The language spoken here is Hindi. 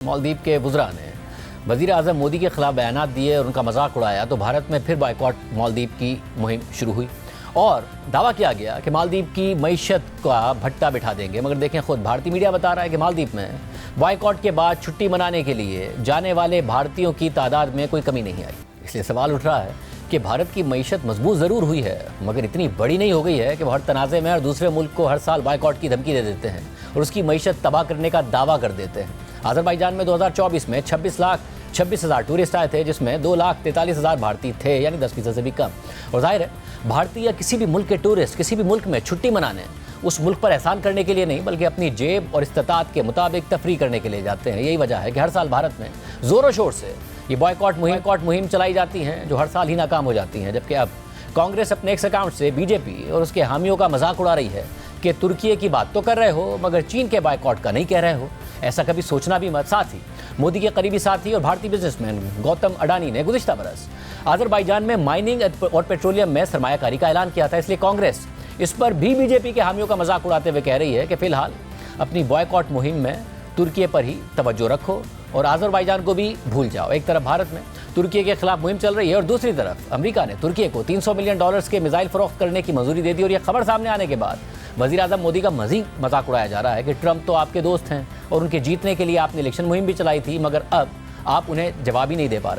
मालदीव के वुज़रा ने वज़ीर आज़म मोदी के खिलाफ बयानात दिए और उनका मजाक उड़ाया तो भारत में फिर बॉयकॉट मालदीव की मुहिम शुरू हुई और दावा किया गया कि मालदीव की मईशत का भट्टा बिठा देंगे। मगर देखें, खुद भारतीय मीडिया बता रहा है कि मालदीव में बॉयकॉट के बाद छुट्टी मनाने के लिए जाने वाले भारतीयों की तादाद में कोई कमी नहीं आई। इसलिए सवाल उठ रहा है कि भारत की मईशत मजबूत ज़रूर हुई है, मगर इतनी बड़ी नहीं हो गई है कि वो हर तनाज़े में और दूसरे मुल्क को हर साल बॉयकॉट की धमकी दे देते हैं और उसकी मईशत तबाह करने का दावा कर देते हैं। अज़रबैजान में 2024 में 26,26,000 टूरिस्ट आए थे, जिसमें 2,43,000 भारतीय थे, यानी 10% से भी कम। और जाहिर है, भारतीय या किसी भी मुल्क के टूरिस्ट किसी भी मुल्क में छुट्टी मनाने उस मुल्क पर एहसान करने के लिए नहीं, बल्कि अपनी जेब और इस्तात के मुताबिक तफरी करने के लिए जाते हैं। यही वजह है कि हर साल भारत में ज़ोरों शोर से ये बॉयकॉट मुहिम चलाई जाती हैं, जो हर साल ही नाकाम हो जाती हैं। जबकि अब कांग्रेस अपने एक्स अकाउंट से बीजेपी और उसके हामियों का मजाक उड़ा रही है कि तुर्की की बात तो कर रहे हो मगर चीन के बॉयकॉट का नहीं कह रहे हो। ऐसा कभी सोचना भी मत। साथ ही मोदी के करीबी साथी और भारतीय बिजनेसमैन गौतम अडानी ने गुज़िश्ता बरस अज़रबैजान में माइनिंग और पेट्रोलियम में सरमायाकारी का ऐलान किया था। इसलिए कांग्रेस इस पर भी बीजेपी के हामियों का मजाक उड़ाते हुए कह रही है कि फिलहाल अपनी बॉयकॉट मुहिम में तुर्की पर ही तवज्जो रखो और अज़रबैजान को भी भूल जाओ। एक तरफ भारत में तुर्की के खिलाफ मुहिम चल रही है और दूसरी तरफ अमेरिका ने तुर्की को $300 मिलियन के मिसाइल फरोख्त करने की मंजूरी दे दी। और यह खबर सामने आने के बाद वज़ीर आज़म मोदी का मज़ीद मजाक उड़ाया जा रहा है कि ट्रंप तो आपके दोस्त हैं और उनके जीतने के लिए आपने इलेक्शन मुहिम भी चलाई थी, मगर अब आप उन्हें जवाब ही नहीं दे पा रहे।